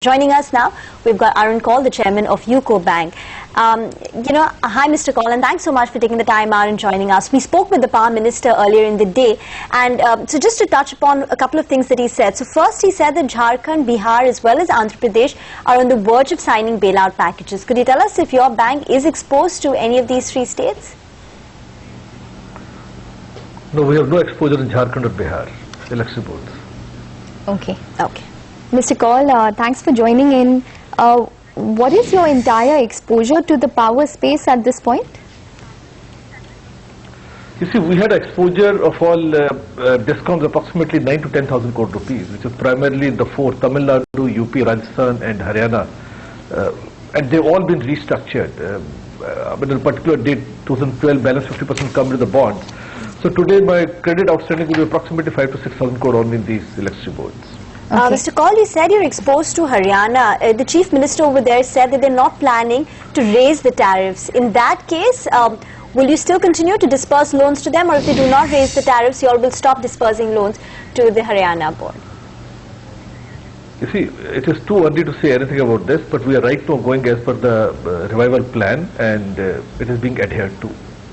Joining us now, we've got Arun Kaul, the chairman of UCO Bank. Hi Mr. Kaul, and thanks so much for taking the time out and joining us. We spoke with the Power Minister earlier in the day, and so just to touch upon a couple of things that he said. So first, he said that Jharkhand, Bihar as well as Andhra Pradesh are on the verge of signing bailout packages. Could you tell us if your bank is exposed to any of these three states? No, we have no exposure in Jharkhand or Bihar, election boards. Okay. Mr. Kaul, thanks for joining in. What is your entire exposure to the power space at this point? You see, we had exposure of all discoms approximately 9 to 10,000 crore rupees, which is primarily the four, Tamil Nadu, UP, Rajasthan and Haryana. And they've all been restructured. But in a particular date, 2012, balance 50% come to the bonds. So today my credit outstanding will be approximately 5 to 6,000 crore only in these election boards. Okay. Mr. Kaul, you said you're exposed to Haryana. The Chief Minister over there said that they're not planning to raise the tariffs. In that case, will you still continue to disperse loans to them, or if they do not raise the tariffs, you all will stop dispersing loans to the Haryana board? You see, it is too early to say anything about this, but we are right now going as per the revival plan, and it is being adhered to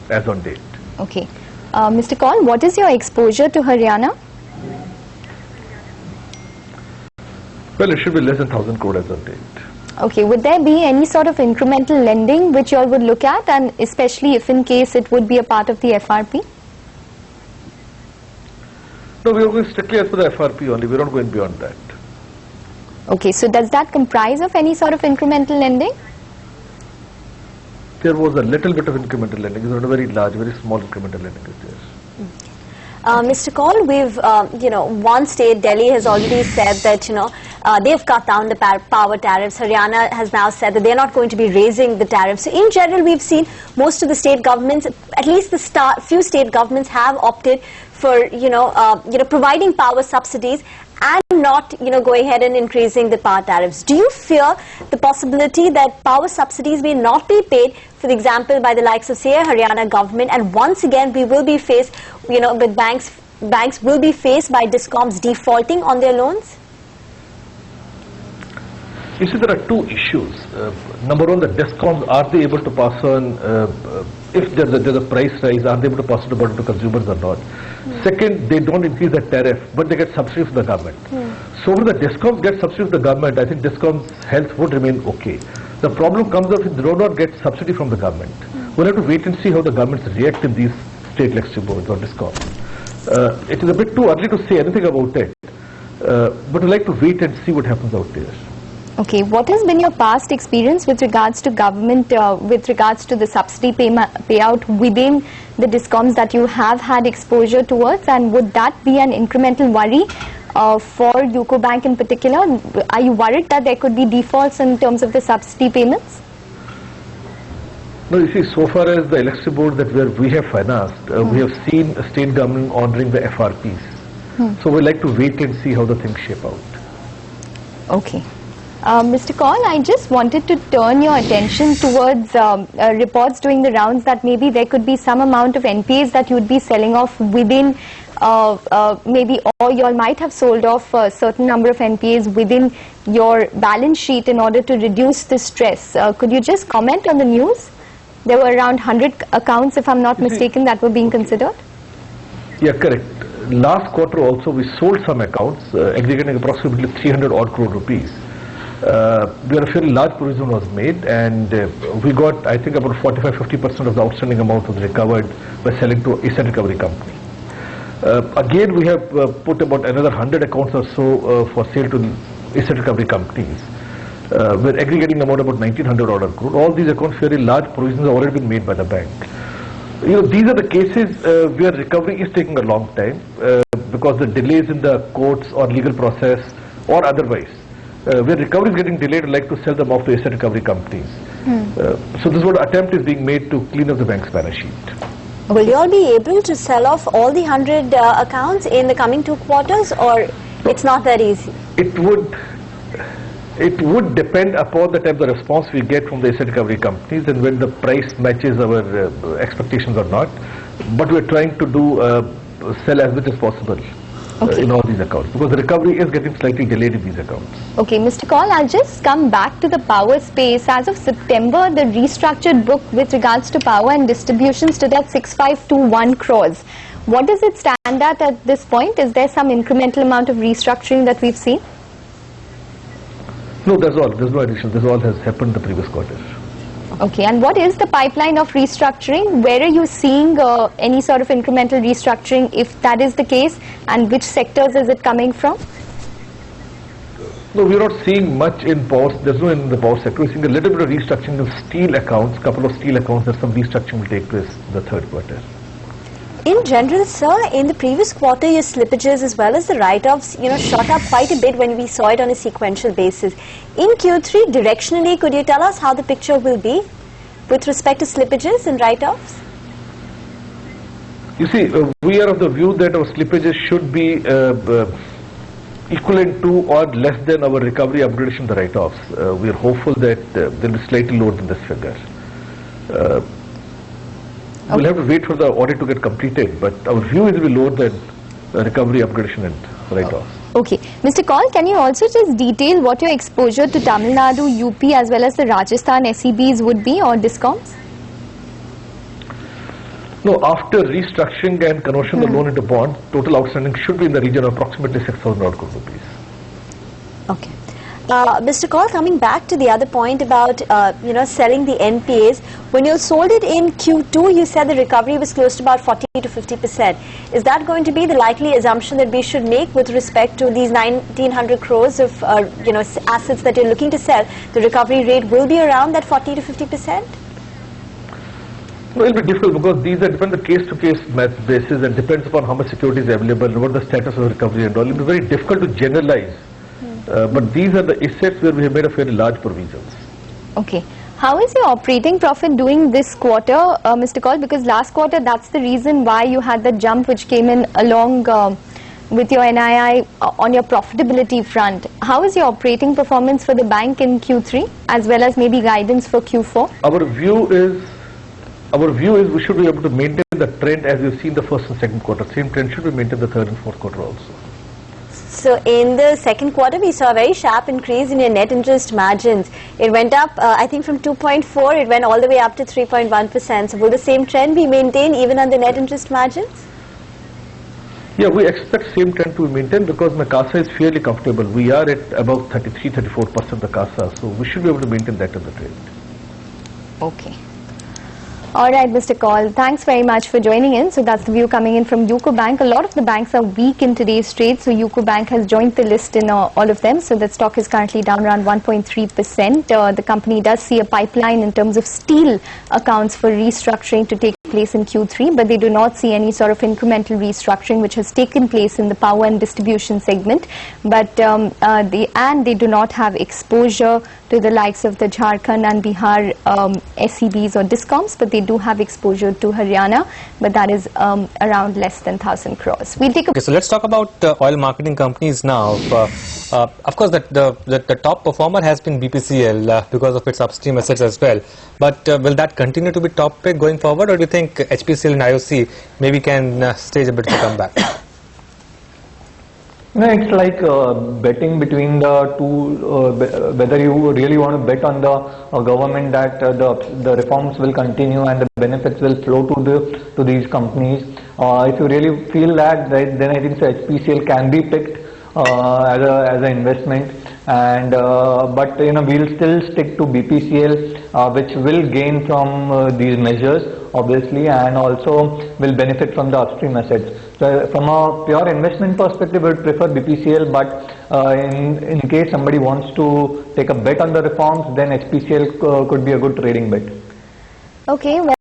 as on date. Okay. Mr. Kaul, what is your exposure to Haryana? Well, it should be less than 1,000 crore as on date. Okay, would there be any sort of incremental lending which you all would look at, and especially if in case it would be a part of the FRP? No, we are going strictly as per the FRP only, we are not going beyond that. Okay, so does that comprise of any sort of incremental lending? There was a little bit of incremental lending, it's not a very large, very small incremental lending is there. Mr. Kaul, we've, one state, Delhi, has already said that, they've cut down the power tariffs. Haryana has now said that they're not going to be raising the tariffs. So in general, we've seen most of the state governments, at least the few state governments have opted for, providing power subsidies and not, going ahead and increasing the power tariffs. Do you fear the possibility that power subsidies may not be paid, for example, by the likes of, say, Haryana government, and once again we will be faced, with banks will be faced by discoms defaulting on their loans? You see, there are two issues. Number one, the discoms, are they able to pass on, if there's a price rise, are they able to pass it about to consumers or not? Second, they don't increase the tariff, but they get subsidy from the government. So when the discoms get subsidy from the government, I think discoms' health would remain okay. The problem comes up if they do not get subsidy from the government. We'll have to wait and see how the governments react in these state election boards or discoms. It is a bit too early to say anything about it, but we'd like to wait and see what happens out there. Okay, what has been your past experience with regards to government, with regards to the subsidy payout within the discoms that you have had exposure towards, and would that be an incremental worry for UCO Bank in particular? Are you worried that there could be defaults in terms of the subsidy payments? No, you see, so far as the election board that we have financed, we have seen a state government honoring the FRPs. So we'd like to wait and see how the things shape out. Okay. Mr. Kaul, I just wanted to turn your attention towards reports doing the rounds that maybe there could be some amount of NPAs that you would be selling off within, maybe, or you all might have sold off a certain number of NPAs within your balance sheet in order to reduce the stress. Could you just comment on the news? There were around 100 accounts, if I'm not mistaken, that were being considered. Yeah, correct. Last quarter also we sold some accounts, aggregating approximately 300 odd crore rupees. Where a fairly large provision was made, and we got, I think, about 45-50% of the outstanding amount was recovered by selling to asset recovery company. Again, we have put about another 100 accounts or so for sale to asset recovery companies. We're aggregating amount about 1,900 odd crore. All these accounts, fairly large provisions have already been made by the bank. These are the cases where recovery is taking a long time because the delays in the courts or legal process or otherwise. Where recovery is getting delayed, I'd like to sell them off to asset recovery companies. So this is what attempt is being made to clean up the bank's balance sheet. Will you all be able to sell off all the 100 accounts in the coming 2 quarters, or it's not that easy? It would depend upon the type of response we get from the asset recovery companies and when the price matches our expectations or not. But we're trying to sell as much as possible. in all these accounts, because the recovery is getting slightly delayed in these accounts. Okay, Mr. Kaul, I'll just come back to the power space. As of September, the restructured book with regards to power and distribution stood at 6521 crores. What does it stand at this point? Is there some incremental amount of restructuring that we've seen? No, that's all. There's no addition. This all has happened the previous quarter. Okay, and what is the pipeline of restructuring? Where are you seeing any sort of incremental restructuring, if that is the case, and which sectors is it coming from? No, we're not seeing much in power. There's no in the power sector. We're seeing a little bit of restructuring of steel accounts, couple of steel accounts, that some restructuring will take place in the third quarter. In general, sir, in the previous quarter, your slippages as well as the write-offs, shot up quite a bit when we saw it on a sequential basis. In Q3, directionally, could you tell us how the picture will be with respect to slippages and write-offs? You see, we are of the view that our slippages should be equivalent to or less than our recovery upgradation, the write-offs. We are hopeful that they'll be slightly lower than this figure. We'll have to wait for the audit to get completed, but our view is to be lower than recovery, upgradation and write-offs. Okay. Mr. Kaul, can you also just detail what your exposure to Tamil Nadu, UP as well as the Rajasthan SEBs would be, or DISCOMs? No, after restructuring and conversion of the loan into bond, total outstanding should be in the region of approximately 6,000 crore rupees. Okay. Mr. Kaul, coming back to the other point about, selling the NPAs, when you sold it in Q2, you said the recovery was close to about 40 to 50%. Is that going to be the likely assumption that we should make with respect to these 1,900 crores of, assets that you're looking to sell? The recovery rate will be around that 40 to 50%? No, it will be difficult because these are depend on the case-to-case basis and depends upon how much security is available and what the status of the recovery and all. It will be very difficult to generalize. But these are the assets where we have made a fairly large provisions. Okay. How is your operating profit doing this quarter, Mr. Kaul? Because last quarter, that's the reason why you had the jump which came in along with your NII on your profitability front. How is your operating performance for the bank in Q3 as well as maybe guidance for Q4? Our view is we should be able to maintain the trend as we've seen the first and second quarter. Same trend should be maintained the third and fourth quarter also. So in the second quarter, we saw a very sharp increase in your net interest margins. It went up, I think from 2.4, it went all the way up to 3.1%. So will the same trend be maintained even on the net interest margins? Yeah, we expect same trend to be maintained because my CASA is fairly comfortable. We are at about 33-34% the CASA, so we should be able to maintain that in the trend. Okay. All right, Mr. Kaul, thanks very much for joining in. So that's the view coming in from UCO Bank. A lot of the banks are weak in today's trade, so UCO Bank has joined the list in all of them. So the stock is currently down around 1.3%. The company does see a pipeline in terms of steel accounts for restructuring to take place in Q3, but they do not see any sort of incremental restructuring which has taken place in the power and distribution segment. But they do not have exposure to the likes of the Jharkhand and Bihar SEBs or DISCOMs, but they do have exposure to Haryana, but that is around less than 1,000 crores. We'll take a... Okay, so let's talk about oil marketing companies now. Of course, the top performer has been BPCL because of its upstream assets as well. But will that continue to be top pick going forward, or do you think HPCL and IOC maybe can stage a bit of a comeback? No, it's like betting between the two, whether you really want to bet on the government that the reforms will continue and the benefits will flow to these companies. If you really feel that, then I think HPCL can be picked as an investment. And but we'll still stick to BPCL, which will gain from these measures obviously, and also will benefit from the upstream assets. So from a pure investment perspective, I would prefer BPCL, but in case somebody wants to take a bet on the reforms, then HPCL could be a good trading bet. Okay. Well